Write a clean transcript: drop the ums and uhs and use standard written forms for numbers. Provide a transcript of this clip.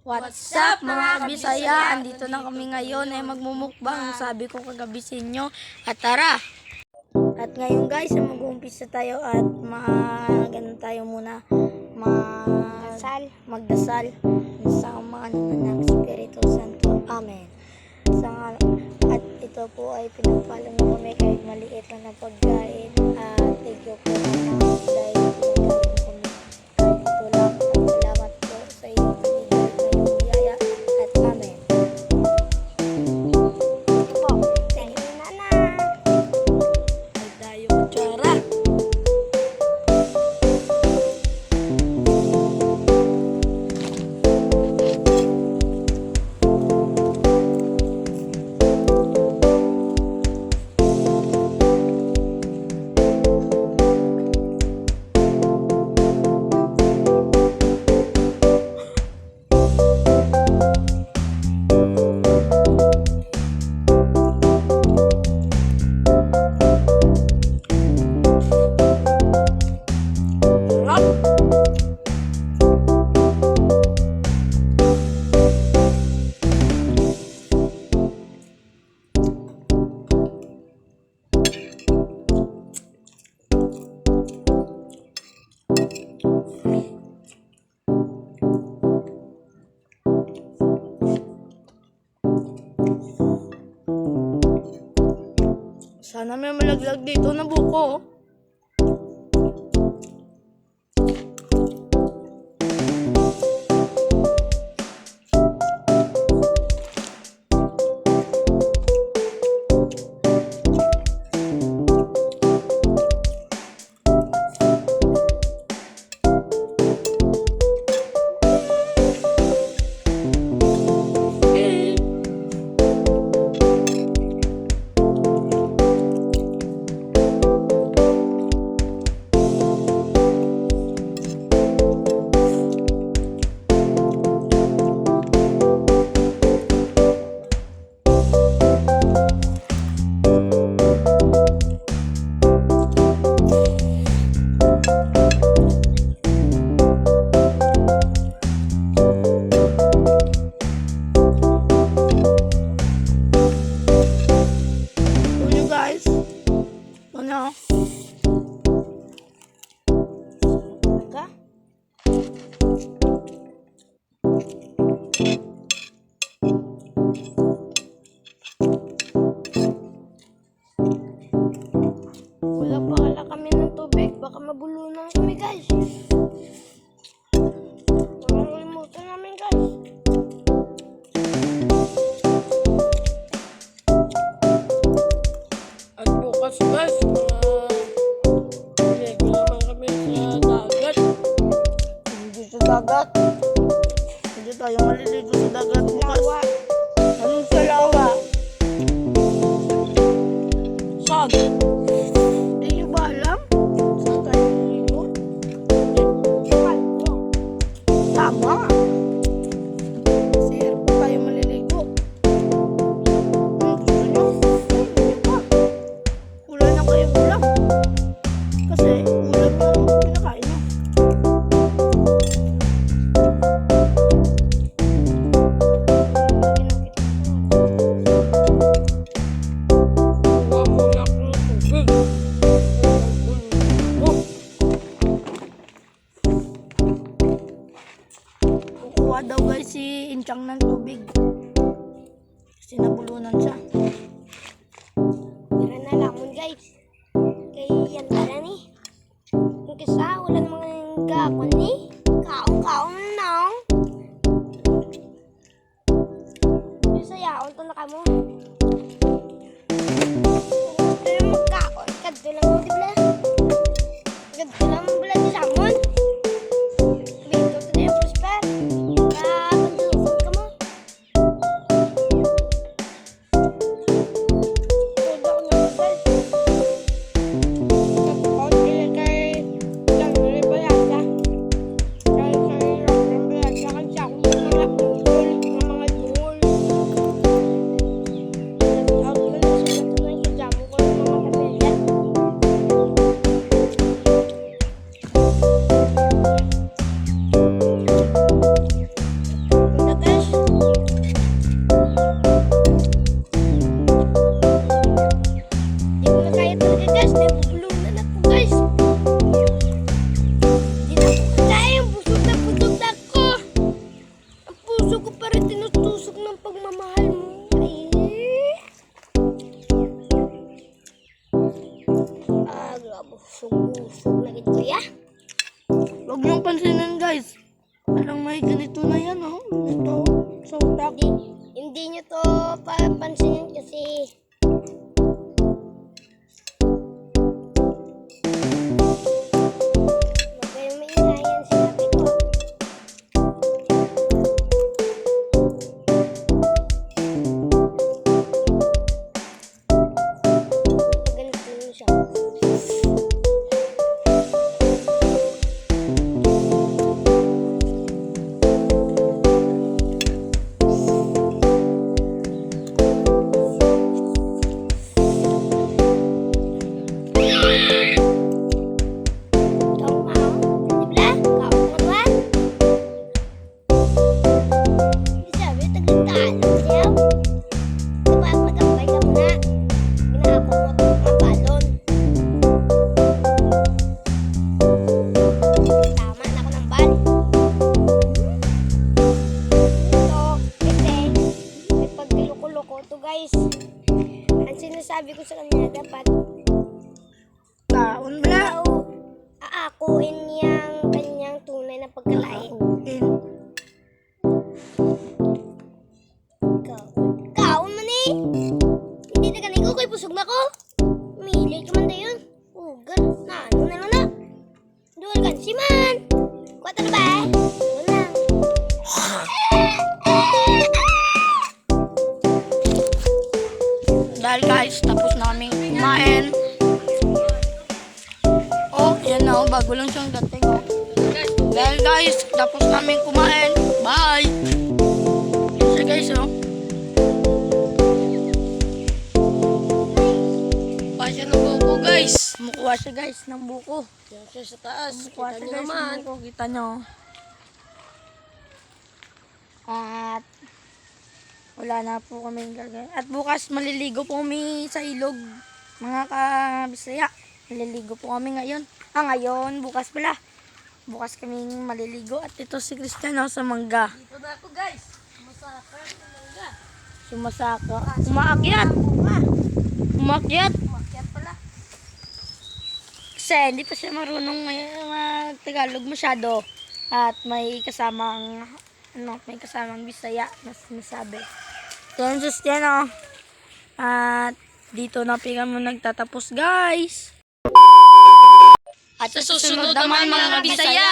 What's up mga Bisaya? Andito na kami ngayon ay magmumukbang. Sabi ko kagabi sa inyo. At tara! At ngayon guys, mag-uumpisa tayo at ganun tayo muna. Magdasal sa mga ng Espiritu Santo. Amen. At ito po ay pinagpala mo kami kahit maliit lang na pagkain. Thank you po dahil pinagpala kami kahit ito lang. Salamat po sa iyo. Sana may malaglag dito na buko. Wala pa kala kami ng tubig. Baka mabulunan kami guys. Makalimutan namin guys. At bukas guys, maliligo naman kami sa dagat. Hindi sa dagat. Hindi tayo maliligo sa dagat bukas. Anong sa lawa? Saan? Tama. Sa airport tayo maliligo. Gusto nyo? Hindi pa. Ulan na kayo ulam. Kasi ulam na pinakain nyo. Kukuha daw guys si Inchang ng tubig kasi nabulunan siya. Tira na lamon guys kay yan tara ni yung kisa wala namang gapon ni kaong na yung sayaon to na kamo pero magkaon kadto lang mo dibla kadto lang mo bala di lamon bito to yung prosper. Usog na ito ya. Huwag niyong pansinin guys. Parang may ganito na yan oh. Ito. So, Hindi nyo to papansinin kasi magkaimayan sinabi ko. Ganito yun siya. Guys, ang sinasabi ko sa kanya dapat kaon bala. aakuin niyang kanyang tunay na pagkalain. Kaon man eh. Hindi na ganun ko kay pusog na ko. Mili ka man dayon. Ugan na ano na lang na. Dual kan si man. Kuwata na ba? Wala. Dahil guys, tapos namin kumain. Oh, yan na oh, bago lang siyang dating oh. Dahil guys, tapos namin kumain. Bye! Yan siya guys oh. Mukha siya ng buko guys. Mukha siya guys ng buko. Yan siya sa taas. Mukha siya guys ng buko. Kita nyo. At wala na po kami gagawin. At bukas maliligo po kami sa ilog. Mga kabisaya. Maliligo po kami ngayon. Ngayon. Bukas pala. Bukas kami maliligo. At ito si Cristiano sa mangga. Dito na ako guys. Sumasaka sa mangga. Sumasaka. Umaakyat. Umakyat. Umakyat pala. Kasi hindi pa siya marunong Tagalog masyado. At may kasamang may kasamang Bisaya na sinasabi. Yan just yan oh. At dito na mo nagtatapos guys. At sa susunod naman mga Bisaya.